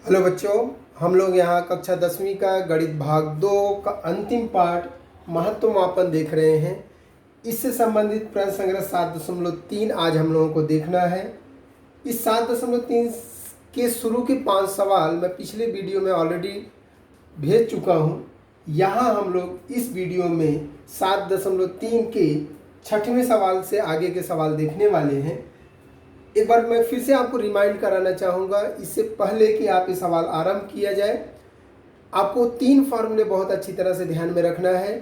Hello बच्चों, हम लोग यहाँ कक्षा 10वीं का गणित भाग 2 का अंतिम पार्ट महत्व मापन देख रहे हैं। इससे संबंधित प्रश्न संग्रह 7.3 आज हम लोगों को देखना है। इस 7.3 के शुरू के 5 सवाल मैं पिछले वीडियो में ऑलरेडी भेज चुका हूँ। यहाँ हम लोग इस वीडियो में 7.3 के 6वें सवाल से आगे के सवाल देखने वाले हैं। एक बार मैं फिर से आपको रिमाइंड कराना चाहूँगा, इससे पहले कि आप ये सवाल आरंभ किया जाए, आपको 3 फॉर्मूले बहुत अच्छी तरह से ध्यान में रखना है।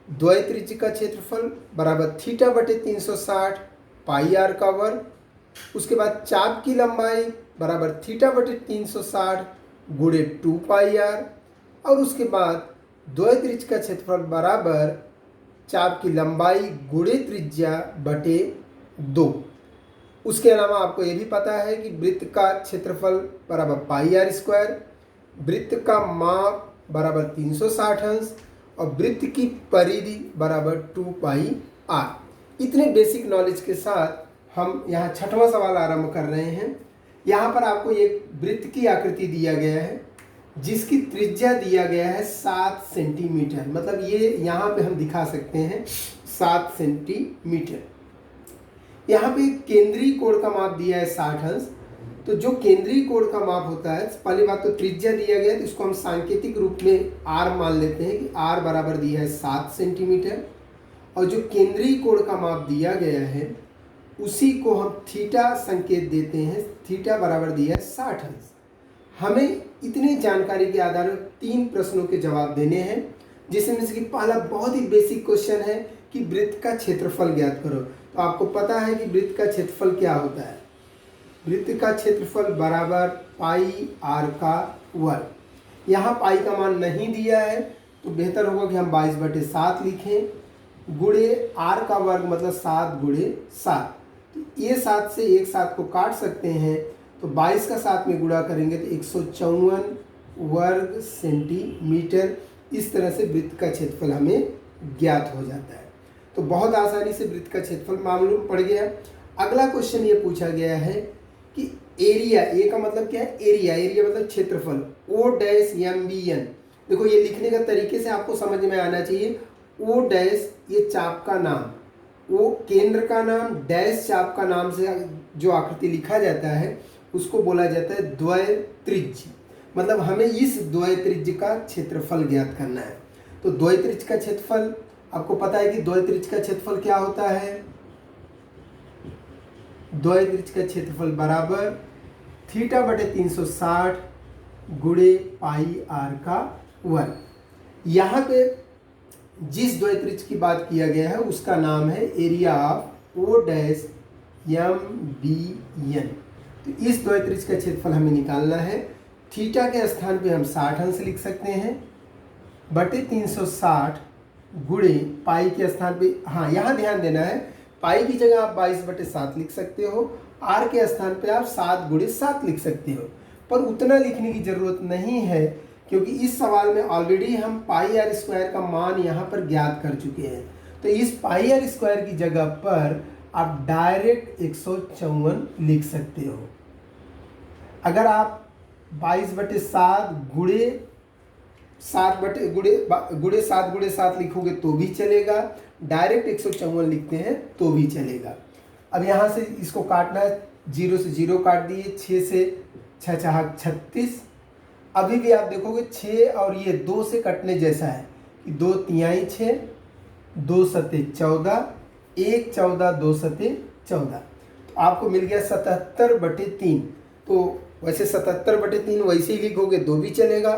द्वय त्रिज्य का क्षेत्रफल बराबर थीटा बटे 360 पाई आर का वर्ग। उसके बाद चाप की लंबाई बराबर थीटा बटे 360 गुणे 2 पाई आर। और उसके बाद द्वय त्रिज्य का क्षेत्रफल बराबर चाप की लंबाई गुणे त्रिज्या बटे 2। उसके अलावा आपको ये भी पता है कि वृत्त का क्षेत्रफल बराबर पाई आर स्क्वायर, वृत्त का माप बराबर 360 अंश और वृत्त की परिधि बराबर 2 पाई आर। इतने बेसिक नॉलेज के साथ हम यहाँ 6वां सवाल आरंभ कर रहे हैं। यहाँ पर आपको एक वृत्त की आकृति दिया गया है जिसकी त्रिज्या दिया गया है 7 सेंटीमीटर। मतलब ये यहाँ पे हम दिखा सकते हैं 7 सेंटीमीटर। यहाँ पे केंद्रीय कोण का माप दिया है 60 अंश। तो जो केंद्रीय कोण का माप होता है, पहली बात तो त्रिज्या दिया गया है तो इसको हम सांकेतिक रूप में r मान लेते हैं कि r बराबर दिया है 7 सेंटीमीटर। और जो केंद्रीय कोण का माप दिया गया है उसी को हम थीटा संकेत देते हैं। थीटा बराबर दिया है 60 अंश। हमें इतनी जानकारी के आधार पर 3 प्रश्नों के जवाब देने हैं, जिसमें से कि पहला बहुत ही बेसिक क्वेश्चन है कि वृत्त का क्षेत्रफल ज्ञात करो। तो आपको पता है कि वृत्त का क्षेत्रफल क्या होता है। वृत्त का क्षेत्रफल बराबर पाई आर का वर्ग। यहाँ पाई का मान नहीं दिया है तो बेहतर होगा कि हम 22/7 लिखें। गुणे आर का वर्ग मतलब 7 गुणे 7। तो ये 7 से एक 7 को काट सकते हैं, तो 22 का 7 में गुणा करेंगे तो 154 वर्ग सेंटीमीटर। इस तरह से वृत्त का क्षेत्रफल हमें ज्ञात हो जाता है। तो बहुत आसानी से वृत्त का क्षेत्रफल मालूम पड़ गया। अगला क्वेश्चन ये पूछा गया है कि एरिया, ए का मतलब क्या है, एरिया, एरिया मतलब क्षेत्रफल, O dash M B N. देखो ये लिखने का तरीके से आपको समझ में आना चाहिए। ओ डैश ये चाप का नाम, ओ केंद्र का नाम, डैश चाप का नाम से जो आकृति लिखा जाता है उसको बोला जाता है द्वय त्रिज्य। मतलब हमें इस द्वय त्रिज्य का क्षेत्रफल ज्ञात करना है। तो द्वय त्रिज्य का क्षेत्रफल आपको पता है कि द्वय त्रिज्य का क्षेत्रफल क्या होता है। द्वय त्रिज्य का क्षेत्रफल बराबर थीटा बटे 360 गुणे पाई आर का वर्ग। यहाँ पे जिस द्वय त्रिज्य की बात किया गया है उसका नाम है area of O dash M B N. तो इस द्वय त्रिज्य का क्षेत्रफल हमें निकालना है। थीटा के स्थान पे हम 60 अंश लिख सकते हैं बटे 360 गुणे पाई के स्थान पे, हाँ यहाँ ध्यान देना है, पाई की जगह आप 22/7 लिख सकते हो, आर के स्थान पे आप 7 गुणे 7 लिख सकते हो। पर उतना लिखने की जरूरत नहीं है क्योंकि इस सवाल में ऑलरेडी हम पाई आर स्क्वायर का मान यहाँ पर ज्ञात कर चुके हैं। तो इस पाई आर स्क्वायर की जगह पर आप डायरेक्ट 154 लिख सकते हो। अगर आप 22/7 गुणे 7 गुणे 7 लिखोगे तो भी चलेगा, डायरेक्ट 154 लिखते हैं तो भी चलेगा। अब यहाँ से इसको काटना है, 0 से 0 काट दिए, 6 से 6 छह 36। अभी भी आप देखोगे 6 और ये 2 से कटने जैसा है कि 2 तिहाई 6, 2 सते 14, 1 14, 2 सते 14। तो आपको मिल गया 77/3। तो वैसे 77/3 वैसे ही लिखोगे तो भी चलेगा,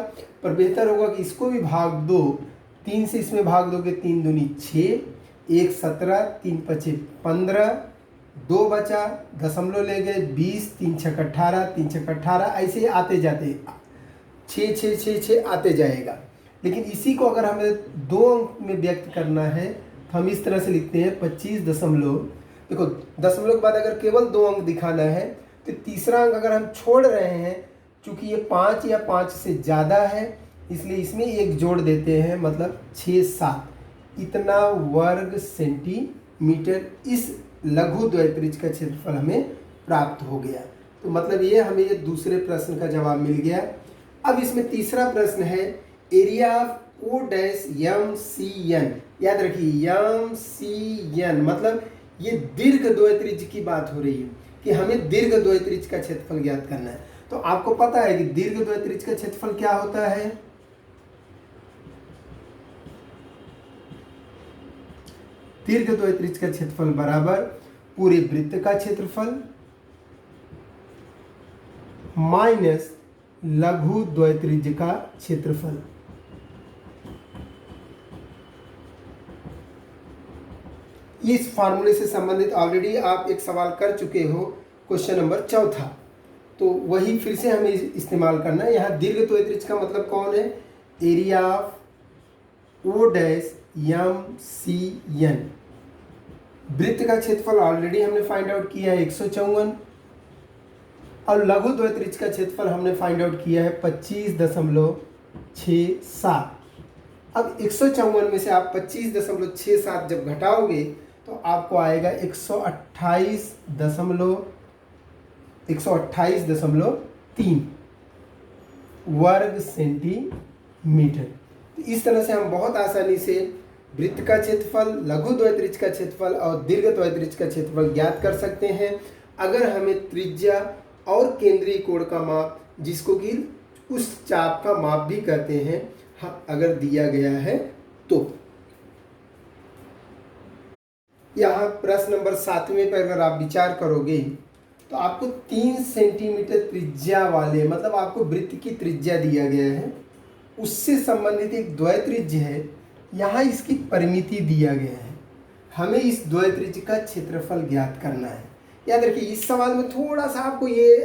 पर बेहतर होगा कि इसको भी भाग दो। 3 से इसमें भाग दोगे, 3 दूनी 6, 1 17, 3 5 15, 2 बचा, दशमलव ले गए 20, 3 6 18, 3 6 18, ऐसे आते जाते 6 6 6 6 आते जाएगा। लेकिन इसी को अगर हमें 2 अंक में व्यक्त करना है तो हम इस तरह से लिखते हैं 25 दशमलव। देखो दशमलव के बाद अगर केवल 2 अंक दिखाना है तो तीसरा अंक अगर हम छोड़ रहे हैं, चूंकि ये 5 या 5 से ज़्यादा है इसलिए इसमें एक जोड़ देते हैं, मतलब 6 7। इतना वर्ग सेंटीमीटर इस लघु द्वय त्रिज्य का क्षेत्रफल हमें प्राप्त हो गया। तो मतलब ये हमें ये दूसरे प्रश्न का जवाब मिल गया। अब इसमें तीसरा प्रश्न है area of O dash M C N. याद रखिए एम सी एन मतलब ये दीर्घ द्वयत्रिज्य की बात हो रही है कि हमें दीर्घ द्वयत्रिज्य का क्षेत्रफल ज्ञात करना है। तो आपको पता है कि दीर्घ द्वयत्रिज्य का क्षेत्रफल क्या होता है, दीर्घ द्वयत्रिज्य का क्षेत्रफल बराबर पूरे वृत्त का क्षेत्रफल माइनस लघु द्वयत्रिज्य का क्षेत्रफल। इस फार्मूले से संबंधित ऑलरेडी आप एक सवाल कर चुके हो, क्वेश्चन नंबर 4, तो वही फिर से हमें इस्तेमाल करना है। यहाँ दीर्घ द्वयत्रिज्य का मतलब कौन है, area of O dash M C N. वृत्त का क्षेत्रफल ऑलरेडी हमने फाइंड आउट किया है 154 और लघु द्वयत्रिज्य का क्षेत्रफल हमने फाइंड आउट किया है 25.67। अब 154 में से आप 25.67 जब घटाओगे तो आपको आएगा 128.3 वर्ग सेंटीमीटर। तो इस तरह से हम बहुत आसानी से वृत्त का क्षेत्रफल, लघु द्वयत्रिज्य का क्षेत्रफल और दीर्घ द्वयत्रिज्य का क्षेत्रफल ज्ञात कर सकते हैं अगर हमें त्रिज्या और केंद्रीय कोण का माप, जिसको कि उस चाप का माप भी कहते हैं, अगर दिया गया है तो। यहाँ प्रश्न नंबर 7वें पर अगर आप विचार करोगे तो आपको 3 सेंटीमीटर त्रिज्या वाले, मतलब आपको वृत्त की त्रिज्या दिया गया है, उससे संबंधित एक द्वयत्रिज्य है, यहाँ इसकी परिमिति दिया गया है, हमें इस द्वयत्रिज्य का क्षेत्रफल ज्ञात करना है। याद रखिए इस सवाल में थोड़ा सा आपको ये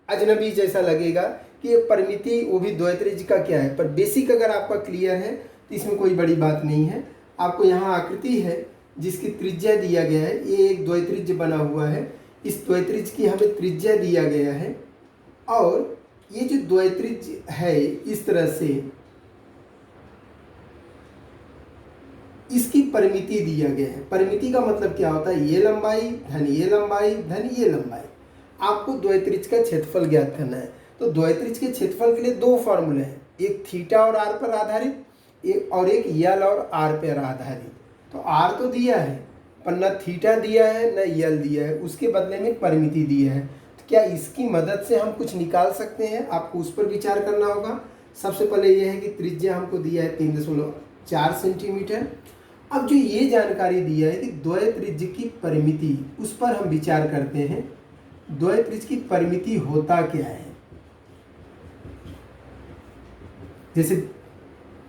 अजनबी जैसा लगेगा कि ये परिमिति वो भी द्वयत्रिज्य का क्या है, पर बेसिक अगर आपका क्लियर है तो इसमें कोई बड़ी बात नहीं है। आपको यहाँ आकृति है जिसकी त्रिज्या दिया गया है, ये एक द्वयत्रिज्य बना हुआ है, इस द्वयत्रिज्य की हमें त्रिज्या दिया गया है और ये जो द्वयत्रिज्य है इस तरह से इसकी परिमिति दिया गया है। परिमिति का मतलब क्या होता है, ये लंबाई धन ये लंबाई धन ये लंबाई। आपको द्वयत्रिज्य का क्षेत्रफल ज्ञात करना है। तो द्वयत्रिज्य के क्षेत्रफल के लिए 2 फॉर्मूले हैं, एक थीटा और आर पर आधारित, एक यल और आर पर आधारित। तो आर तो दिया है पर न थीटा दिया है न यल दिया है, उसके बदले में परिमिति दिया है। तो क्या इसकी मदद से हम कुछ निकाल सकते हैं, आपको उस पर विचार करना होगा। सबसे पहले यह है कि त्रिज्या हमको दिया है 3.4 सेंटीमीटर। अब जो ये जानकारी दिया है कि द्वयत्रिज्य की परिमिति, उस पर हम विचार करते हैं। द्वयत्रिज्य की परिमिति होता क्या है, जैसे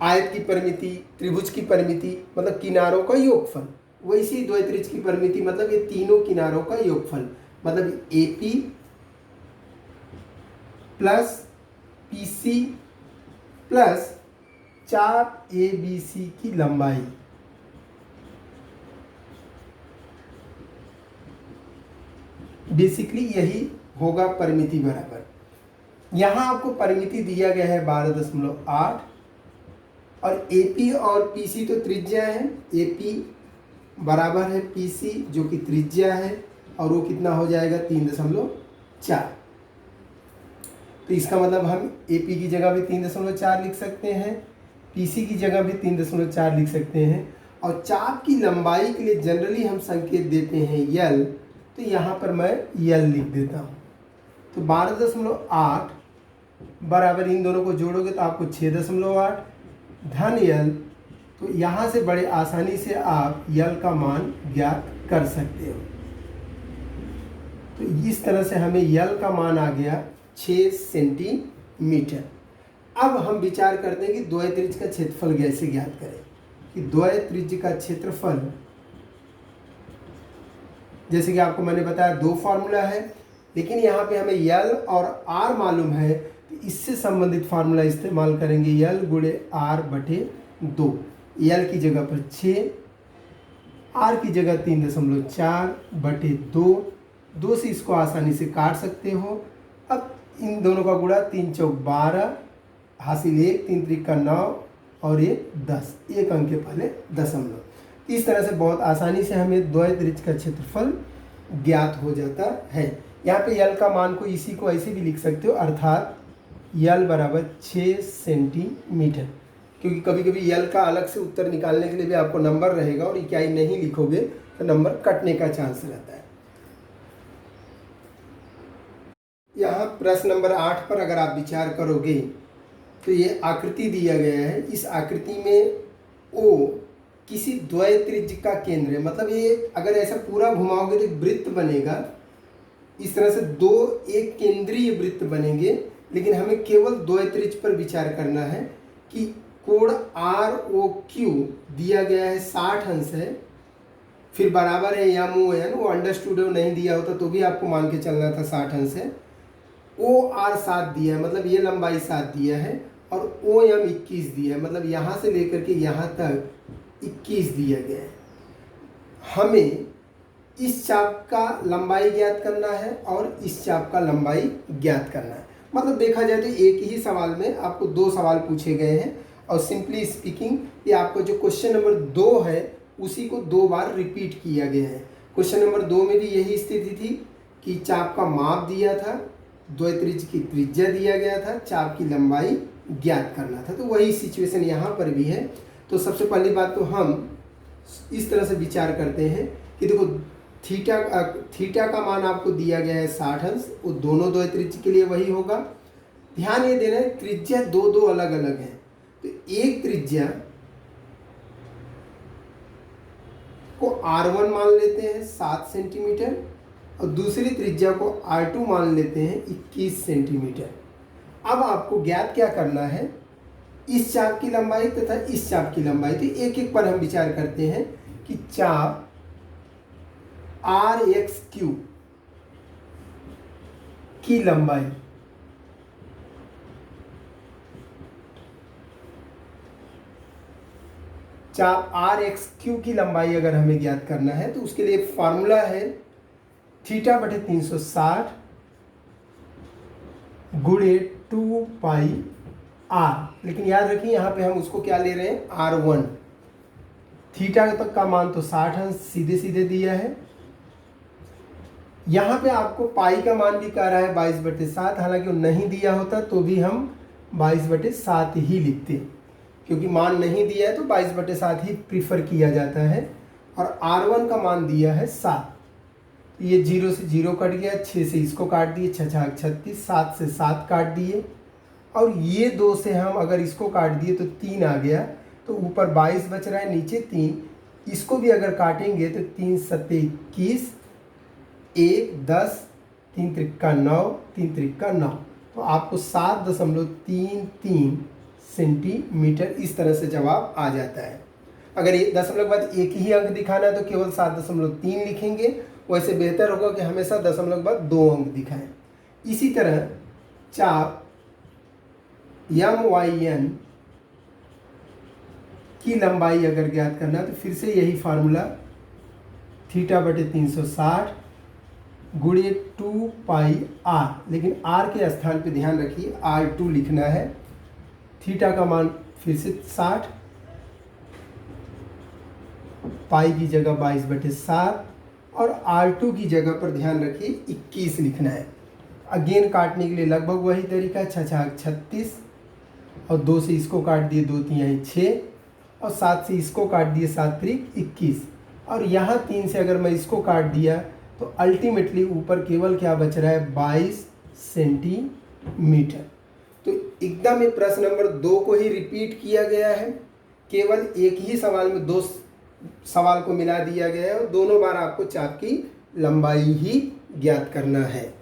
आयत की परिमिति, त्रिभुज की परिमिति मतलब किनारों का योगफल, वैसी द्वयत्रिज्य की परिमिति मतलब ये तीनों किनारों का योगफल, मतलब AP plus PC plus 4 ABC की लंबाई। बेसिकली यही होगा परिमिति बराबर। यहाँ आपको परिमिति दिया गया है 12.8 और AP और PC तो त्रिज्या है, AP बराबर है PC जो कि त्रिज्या है और वो कितना हो जाएगा 3.4। तो इसका मतलब हम AP की जगह भी 3.4 लिख सकते हैं, PC की जगह भी 3.4 लिख सकते हैं। और चाप की लंबाई के लिए जनरली हम संकेत देते हैं यल, तो यहाँ पर मैं यल लिख देता हूँ। तो 12.8 बराबर इन दोनों को जोड़ोगे तो आपको 6.8 धन यल। तो यहाँ से बड़े आसानी से आप यल का मान ज्ञात कर सकते हो। तो इस तरह से हमें यल का मान आ गया 6 सेंटीमीटर। अब हम विचार करते हैं कि द्वयत्रिज्य का क्षेत्रफल कैसे ज्ञात करें। कि द्वयत्रिज्य का क्षेत्रफल, जैसे कि आपको मैंने बताया 2 फार्मूला है, लेकिन यहाँ पे हमें यल और आर मालूम है, तो इससे संबंधित फार्मूला इस्तेमाल करेंगे। यल गुणे आर बटे 2। यल की जगह पर 6, आर की जगह 3.4 बटे 2। 2 से इसको आसानी से काट सकते हो। अब इन दोनों का गुणा 3 चौक 12, हासिल 1, 3 त्रिक 9 और ये 10, एक अंक के पहले दशमलव। इस तरह से बहुत आसानी से हमें द्वयत्रिज्य का क्षेत्रफल ज्ञात हो जाता है। यहाँ पे यल का मान को इसी को ऐसे भी लिख सकते हो, अर्थात यल बराबर 6 सेंटीमीटर, क्योंकि कभी कभी यल का अलग से उत्तर निकालने के लिए भी आपको नंबर रहेगा और इकाई नहीं लिखोगे तो नंबर कटने का चांस रहता है। यहाँ प्रश्न नंबर 8 पर अगर आप विचार करोगे तो ये आकृति दिया गया है। इस आकृति में ओ किसी द्वय त्रिज्य का केंद्र है, मतलब ये अगर ऐसा पूरा घुमाओगे तो वृत्त बनेगा। इस तरह से दो एक केंद्रीय वृत्त बनेंगे, लेकिन हमें केवल द्वय त्रिज्य पर विचार करना है कि कोण आर ओ क्यू दिया गया है 60 अंश है, फिर बराबर है यम ओ एन, वो अंडरस्टूड नहीं दिया होता तो भी आपको मान के चलना था 60 अंश है। ओ आर 7 दिया है, मतलब ये लंबाई 7 दिया है, और ओ एम 21 दिया है, मतलब यहाँ से लेकर के यहाँ तक 21 दिया गया है। हमें इस चाप का लंबाई ज्ञात करना है और इस चाप का लंबाई ज्ञात करना है। मतलब देखा जाए तो एक ही सवाल में आपको 2 सवाल पूछे गए हैं, और सिंपली स्पीकिंग ये आपको जो क्वेश्चन नंबर 2 है उसी को 2 बार रिपीट किया गया है। क्वेश्चन नंबर 2 में भी यही स्थिति थी कि चाप का माप दिया था, द्वय त्रिज्य की त्रिज्या दिया गया था, चाप की लंबाई ज्ञात करना था, तो वही सिचुएशन यहाँ पर भी है। तो सबसे पहली बात तो हम इस तरह से विचार करते हैं कि देखो थीटा का मान आपको दिया गया है 60 अंश, वो दोनों द्वय त्रिज्य के लिए वही होगा। ध्यान ये देना है त्रिज्या दो अलग अलग हैं, तो एक त्रिज्या को R1 मान लेते हैं 7 सेंटीमीटर, और दूसरी त्रिज्या को R2 मान लेते हैं 21 सेंटीमीटर। अब आपको ज्ञात क्या करना है, इस चाप की लंबाई तथा इस चाप की लंबाई। तो एक एक पर हम विचार करते हैं कि चाप RX क्यू की लंबाई चाप RX क्यू की लंबाई अगर हमें ज्ञात करना है तो उसके लिए फॉर्मूला है थीटा बटे 360 गुणे 2 पाई आर। लेकिन याद रखिए यहाँ पे हम उसको क्या ले रहे हैं, R1। थीटा तक का मान तो 60 अंश सीधे सीधे दिया है। यहाँ पे आपको पाई का मान भी कह रहा है 22/7, हालांकि वो नहीं दिया होता तो भी हम 22/7 ही लिखते, क्योंकि मान नहीं दिया है तो 22/7 ही प्रीफर किया जाता है। और R1 का मान दिया है 7, ये 0 से 0 कट गया, 6 से इसको काट दिए, 6 6 36, 7 से 7 काट दिए, और ये 2 से हम अगर इसको काट दिए तो 3 आ गया, तो ऊपर 22 बच रहा है, नीचे 3। इसको भी अगर काटेंगे तो 3 7 21, 1 10, 3 त्रिका 9, 3 त्रिका 9, तो आपको 7.33 सेंटीमीटर इस तरह से जवाब आ जाता है। अगर ये दशमलव के बाद एक ही अंक दिखाना है तो केवल 7.3 लिखेंगे, वैसे बेहतर होगा कि हमेशा दशमलव के बाद 2 अंक दिखाएं। इसी तरह चाप MYN की लंबाई अगर ज्ञात करना है तो फिर से यही फार्मूला थीटा बटे 360 गुणे 2 पाई आर, लेकिन आर के स्थान पे ध्यान रखिए R2 लिखना है। थीटा का मान फिर से 60, पाई की जगह 22/7, और R2 की जगह पर ध्यान रखिए 21 लिखना है। अगेन काटने के लिए लगभग वही तरीका, 6 6 36, और 2 से इसको काट दिए, 2 3 6, और 7 से इसको काट दिए, 7 3 21, और यहाँ 3 से अगर मैं इसको काट दिया तो अल्टीमेटली ऊपर केवल क्या बच रहा है, 22 सेंटीमीटर। तो एकदम ये प्रश्न नंबर 2 को ही रिपीट किया गया है, केवल एक ही सवाल में 2 सवाल को मिला दिया गया है, और दोनों बार आपको चाप की लंबाई ही ज्ञात करना है।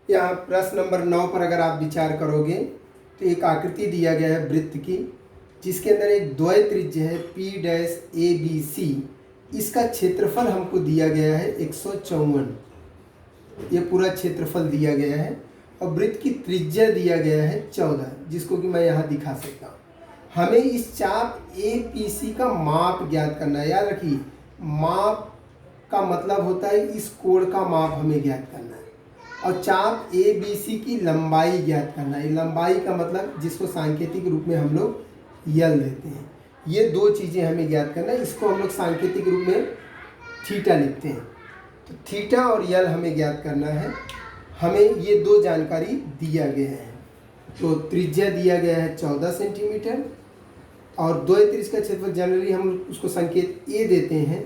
यहाँ प्रश्न नंबर 9 पर अगर आप विचार करोगे तो एक आकृति दिया गया है वृत्त की, जिसके अंदर एक द्वय त्रिज्य है P'(ABC), इसका क्षेत्रफल हमको दिया गया है 154, ये पूरा क्षेत्रफल दिया गया है, और वृत्त की त्रिज्या दिया गया है 14, जिसको कि मैं यहाँ दिखा सकता हूँ। हमें इस चाप APC का माप ज्ञात करना है। याद रखिए माप का मतलब होता है इस कोण का माप हमें ज्ञात करना है, और चाप ABC की लंबाई ज्ञात करना है। लंबाई का मतलब जिसको सांकेतिक रूप में हम लोग यल देते हैं, ये 2 चीज़ें हमें ज्ञात करना है। इसको हम लोग सांकेतिक रूप में थीटा लिखते हैं, तो थीटा और यल हमें ज्ञात करना है। हमें ये दो जानकारी दिया गया है। तो त्रिज्या दिया गया है 14 सेंटीमीटर और द्वयत्रिज्य का क्षेत्रफल जनरली हम उसको संकेत ए देते हैं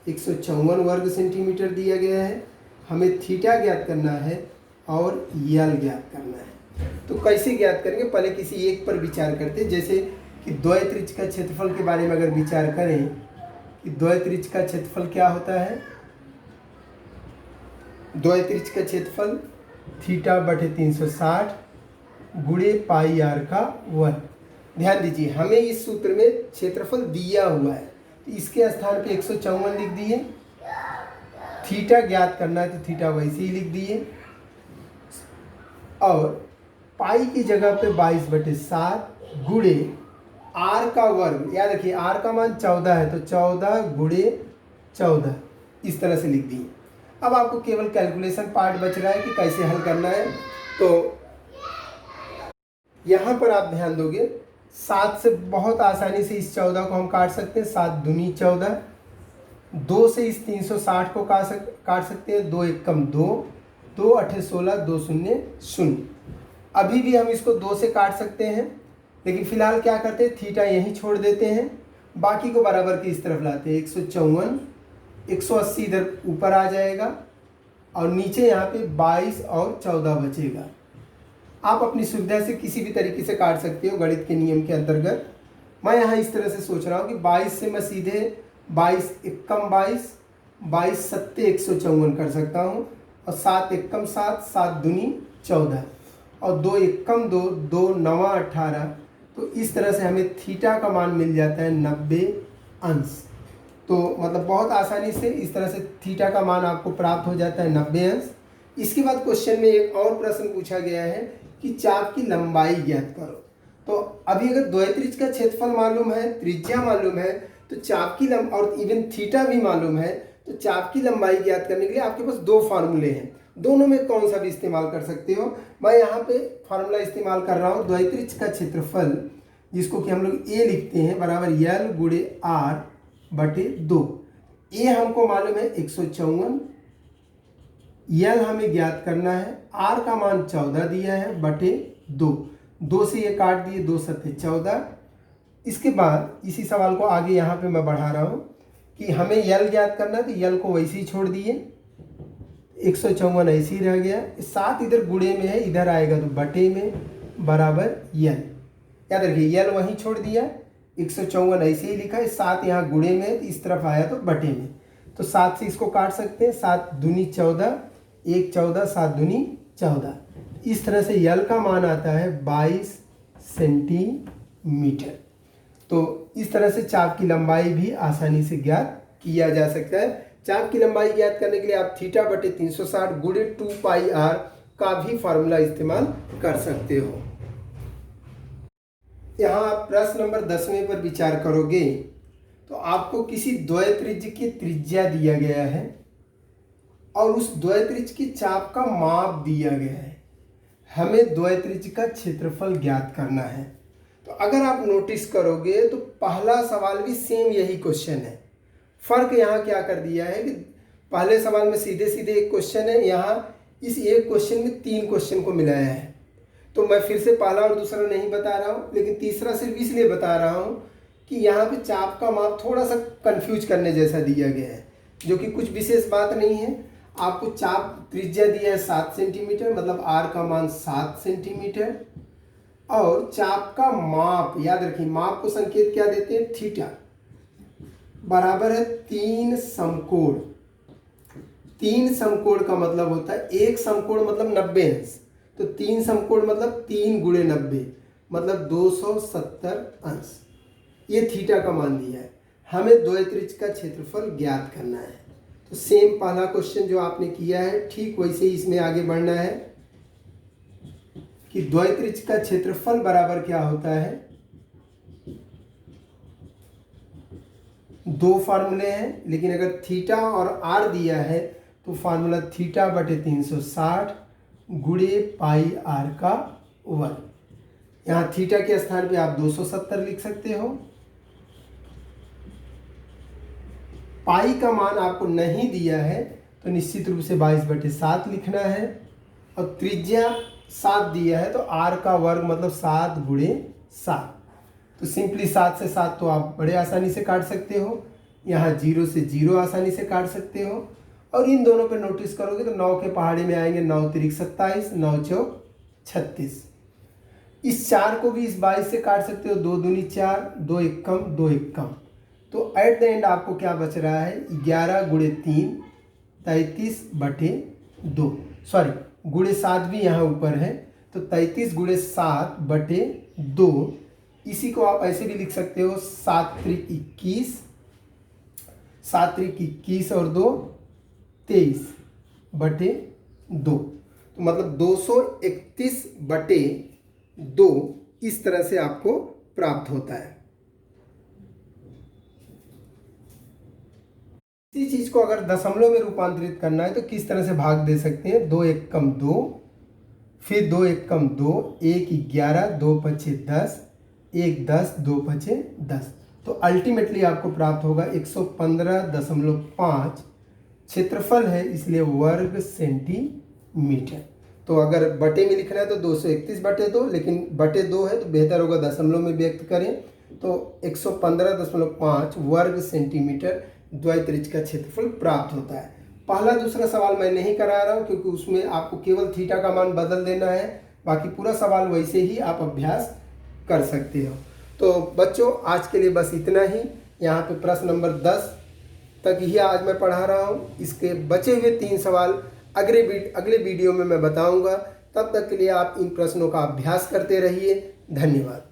154 वर्ग सेंटीमीटर दिया गया है। हमें थीटा ज्ञात करना है और यल ज्ञात करना है। तो कैसे ज्ञात करेंगे, पहले किसी एक पर विचार करते हैं। जैसे कि द्वयत्रिज्य का क्षेत्रफल के बारे में अगर विचार करें कि द्वयत्रिज्य का क्षेत्रफल क्या होता है, द्वयत्रिज्य का क्षेत्रफल थीटा बटे 360 गुणे पाई आर का वर्ग। ध्यान दीजिए, हमें इस सूत्र में क्षेत्रफल दिया हुआ है, तो इसके स्थान पे 154 लिख दिए। थीटा ज्ञात करना है तो थीटा वैसे ही लिख दिए और पाई की जगह पे 22/7 गुणे आर का वर्ग। याद रखिए आर का मान 14 है तो 14 गुणे 14 इस तरह से लिख दिए। अब आपको केवल कैलकुलेशन पार्ट बच रहा है कि कैसे हल करना है। तो यहाँ पर आप ध्यान दोगे 7 से बहुत आसानी से इस 14 को हम काट सकते हैं। 7 दूनी 14, 2 से इस 360 को काट सकते हैं। 2 एकम 2, 2 8 16, 2 शून्य 0। अभी भी हम इसको 2 से काट सकते हैं, लेकिन फिलहाल क्या करते हैं, थीटा यहीं छोड़ देते हैं, बाकी को बराबर की इस तरफ लाते हैं। 154, 180 इधर ऊपर आ जाएगा और नीचे यहाँ पे 22 और 14 बचेगा। आप अपनी सुविधा से किसी भी तरीके से काट सकते हो गणित के नियम के अंतर्गत। मैं यहाँ इस तरह से सोच रहा हूँ कि 22 से मैं सीधे 22 एकम 22, 22 सत्ते 154 कर सकता हूँ और 7 एकम 7, 7 दूनी 14 और 2 एकम 2, 2 नवा 18। तो इस तरह से हमें थीटा का मान मिल जाता है 90 अंश। तो मतलब बहुत आसानी से इस तरह से थीटा का मान आपको प्राप्त हो जाता है 90 अंश। इसके बाद क्वेश्चन में एक और प्रश्न पूछा गया है कि चाप की लंबाई ज्ञात करो। तो अभी अगर द्वयत्रिज्य का क्षेत्रफल मालूम है, त्रिज्या मालूम है, तो चाप की और इवन थीटा भी मालूम है, तो चाप की लंबाई ज्ञात करने के लिए आपके पास दो फार्मूले हैं। दोनों में कौन सा भी इस्तेमाल कर सकते हो। मैं यहाँ पे फार्मूला इस्तेमाल कर रहा हूँ द्वयत्रिज्य का क्षेत्रफल, जिसको कि हम लोग ए लिखते हैं बराबर यल गुणे आर बटे 2। ए हमको मालूम है 154, यल हमें ज्ञात करना है, आर का मान 14 दिया है बटे 2। 2 से ये काट दिए, 2 सत्ते 14। इसके बाद इसी सवाल को आगे यहाँ पे मैं बढ़ा रहा हूँ कि हमें यल ज्ञात करना है, तो यल को वैसे ही छोड़ दिए, 154 ऐसे ही रह गया। 7 इधर गुणे में है, इधर आएगा तो बटे में बराबर यल। याद रखिए यल वहीं छोड़ दिया, 154 ऐसे ही लिखा है, 7 यहाँ गुणे में है, इस तरफ आया तो बटे में। तो 7 से इसको काट सकते हैं, 7 दूनी 14, 1 14, 7 दूनी 14। इस तरह से यल का मान आता है 22 सेंटीमीटर। तो इस तरह से चाप की लंबाई भी आसानी से ज्ञात किया जा सकता है। चाप की लंबाई ज्ञात करने के लिए आप थीटा बटे 360 गुणे 2 पाई आर का भी फार्मूला इस्तेमाल कर सकते हो। यहाँ आप प्रश्न नंबर 10वें पर विचार करोगे तो आपको किसी द्वयत्रिज्य की त्रिज्या दिया गया है और उस द्वयत्रिज्य की चाप का माप दिया गया है। हमें द्वयत्रिज्य का क्षेत्रफल ज्ञात करना है। तो अगर आप नोटिस करोगे तो पहला सवाल भी सेम यही क्वेश्चन है। फर्क यहाँ क्या कर दिया है कि पहले सवाल में सीधे सीधे एक क्वेश्चन है, यहाँ इस एक क्वेश्चन में 3 क्वेश्चन को मिलाया है। तो मैं फिर से पहला और दूसरा नहीं बता रहा हूँ, लेकिन तीसरा सिर्फ इसलिए बता रहा हूँ कि यहाँ पे चाप का माप थोड़ा सा कंफ्यूज करने जैसा दिया गया है, जो कि कुछ विशेष बात नहीं है। आपको चाप त्रिज्या दिया है 7 सेंटीमीटर, मतलब आर का मान 7 सेंटीमीटर, और चाप का माप याद रखिए, माप को संकेत क्या देते हैं, थीटा, बराबर है 3 समकोण। 3 समकोण का मतलब होता है, एक समकोण मतलब 90 अंश, तो 3 समकोण मतलब 3 गुणे 90 मतलब 270 अंश। ये थीटा का मान दिया है। हमें द्वयत्रिज्य का क्षेत्रफल ज्ञात करना है। तो सेम पहला क्वेश्चन जो आपने किया है ठीक वैसे ही इसमें आगे बढ़ना है कि द्वयत्रिज्य का क्षेत्रफल बराबर क्या होता है। 2 फार्मूले हैं, लेकिन अगर थीटा और आर दिया है तो फार्मूला थीटा बटे 360 गुणे पाई आर का वर्ग। यहाँ थीटा के स्थान पे आप 270 लिख सकते हो। पाई का मान आपको नहीं दिया है तो निश्चित रूप से 22/7 लिखना है, और त्रिज्या 7 दिया है, तो r का वर्ग मतलब 7 गुणे 7। तो सिंपली 7 से 7 तो आप बड़े आसानी से काट सकते हो, यहाँ 0 से 0 आसानी से काट सकते हो। और इन दोनों पे नोटिस करोगे तो 9 के पहाड़े में आएंगे 9 तिरिक 27, 9 चौक 36। इस 4 को भी इस 22 से काट सकते हो, 2 दूनी 4, 2 एक कम 2 एक कम। तो एट द एंड आपको क्या बच रहा है, 11 गुणे 3 33/2, सॉरी गुणे 7 भी यहाँ ऊपर है, तो 33 गुणे 7/2। इसी को आप ऐसे भी लिख सकते हो 7 त्रिक 21, 7 त्रिक 21 और 2 23/2। तो मतलब 231/2 इस तरह से आपको प्राप्त होता है। इसी चीज को अगर दशमलव में रूपांतरित करना है तो किस तरह से भाग दे सकते हैं, 2 एक कम 2, फिर 2 एक कम 2, 1 11, 2 पचे 10, 1 10, 2 पचे 10। तो अल्टीमेटली आपको प्राप्त होगा 115.5 क्षेत्रफल है, इसलिए वर्ग सेंटीमीटर। तो अगर बटे में लिखना है तो 231/2, लेकिन बटे 2 है तो बेहतर होगा दशमलव में व्यक्त करें। तो 115.5 वर्ग सेंटीमीटर द्वैतरिज का क्षेत्रफल प्राप्त होता है। पहला दूसरा सवाल मैं नहीं करा रहा हूँ क्योंकि उसमें आपको केवल थीटा का मान बदल देना है, बाकी पूरा सवाल वैसे ही आप अभ्यास कर सकते हो। तो बच्चों आज के लिए बस इतना ही। यहाँ पे प्रश्न नंबर 10 तक ही आज मैं पढ़ा रहा हूँ। इसके बचे हुए 3 सवाल अगले वीडियो में मैं बताऊँगा। तब तक के लिए आप इन प्रश्नों का अभ्यास करते रहिए। धन्यवाद।